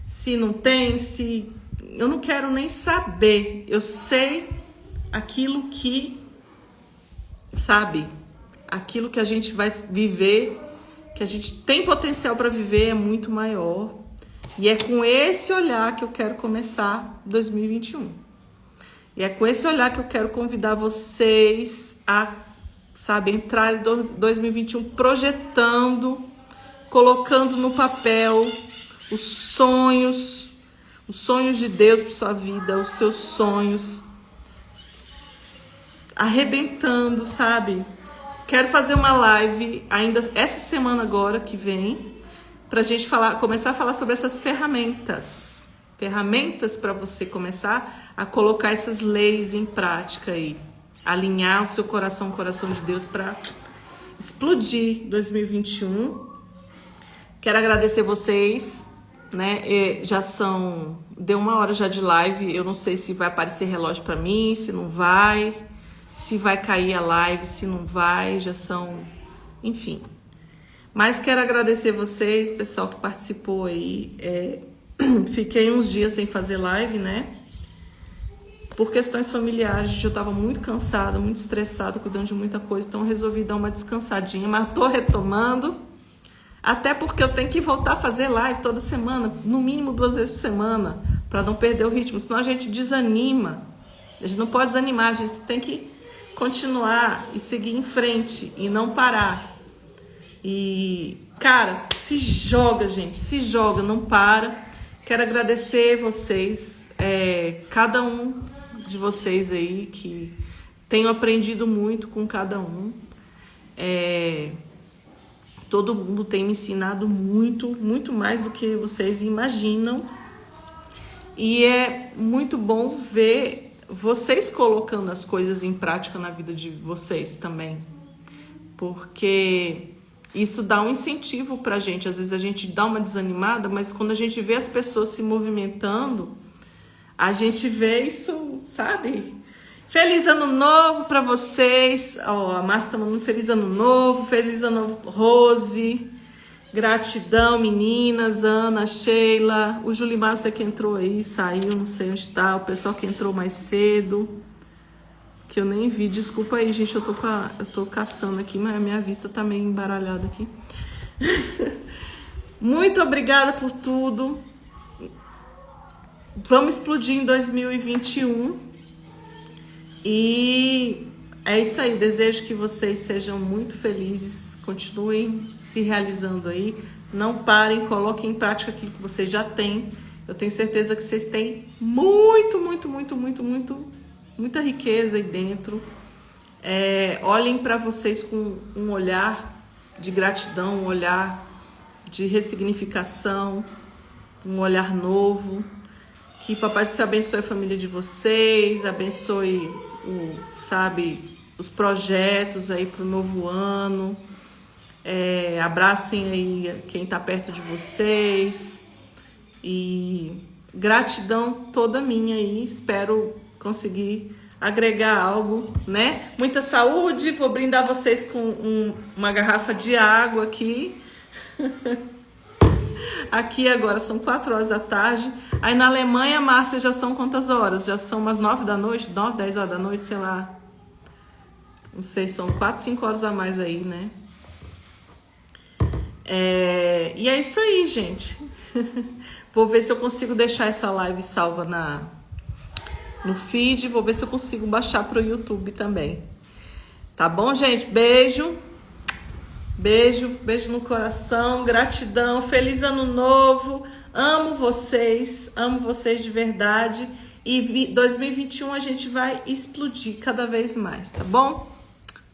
Se não tem, se... Eu não quero nem saber. Eu sei aquilo que... Sabe? Aquilo que a gente vai viver, que a gente tem potencial para viver, é muito maior. E é com esse olhar que eu quero começar 2021. E é com esse olhar que eu quero convidar vocês a... sabe, entrar em 2021 projetando, colocando no papel os sonhos de Deus para sua vida, os seus sonhos, arrebentando, sabe? Quero fazer uma live ainda essa semana agora que vem, pra gente começar a falar sobre essas ferramentas para você começar a colocar essas leis em prática aí. Alinhar o seu coração, o coração de Deus para explodir 2021. Quero agradecer vocês, né? Deu 1 hora já de live. Eu não sei se vai aparecer relógio para mim, se não vai, se vai cair a live, se não vai, enfim. Mas quero agradecer vocês, pessoal que participou aí. Fiquei uns dias sem fazer live, né? Por questões familiares, eu estava muito cansada, muito estressada, cuidando de muita coisa, então resolvi dar uma descansadinha, mas estou retomando, até porque eu tenho que voltar a fazer live toda semana, no mínimo 2 vezes por semana, para não perder o ritmo, senão a gente desanima, A gente não pode desanimar, a gente tem que continuar e seguir em frente e não parar. E, cara, se joga, gente, se joga, não para. Quero agradecer vocês, cada um de vocês aí, que tenho aprendido muito com cada um. Todo mundo tem me ensinado muito, muito mais do que vocês imaginam. E é muito bom ver vocês colocando as coisas em prática na vida de vocês também. Porque isso dá um incentivo pra gente. Às vezes a gente dá uma desanimada, mas quando a gente vê as pessoas se movimentando, a gente vê isso, sabe? Feliz ano novo pra vocês. A Márcia tá mandando feliz ano novo. Feliz ano novo, Rose. Gratidão, meninas. Ana, Sheila. O Julimar, você que entrou aí, saiu, não sei onde tá. O pessoal que entrou mais cedo, que eu nem vi. Desculpa aí, gente, eu tô caçando aqui, mas a minha vista tá meio embaralhada aqui. Muito obrigada por tudo. Vamos explodir em 2021. E é isso aí. Desejo que vocês sejam muito felizes. Continuem se realizando aí. Não parem, coloquem em prática aquilo que vocês já têm. Eu tenho certeza que vocês têm muita riqueza aí dentro. Olhem para vocês com um olhar de gratidão, um olhar de ressignificação, um olhar novo. Que Papai se abençoe a família de vocês, abençoe os projetos aí para o novo ano. Abracem aí quem está perto de vocês. E gratidão toda minha aí. Espero conseguir agregar algo, né? Muita saúde. Vou brindar vocês com uma garrafa de água aqui. Aqui agora são 4 horas da tarde. Aí na Alemanha, Márcia, já são quantas horas? Já são umas 9 da noite? 9, 10 horas da noite, sei lá. Não sei, são 4, 5 horas a mais aí, né? E é isso aí, gente. Vou ver se eu consigo deixar essa live salva no feed. Vou ver se eu consigo baixar para o YouTube também. Tá bom, gente? Beijo. Beijo no coração. Gratidão. Feliz ano novo. Amo vocês de verdade. E 2021 a gente vai explodir cada vez mais, tá bom?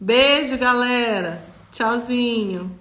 Beijo, galera. Tchauzinho.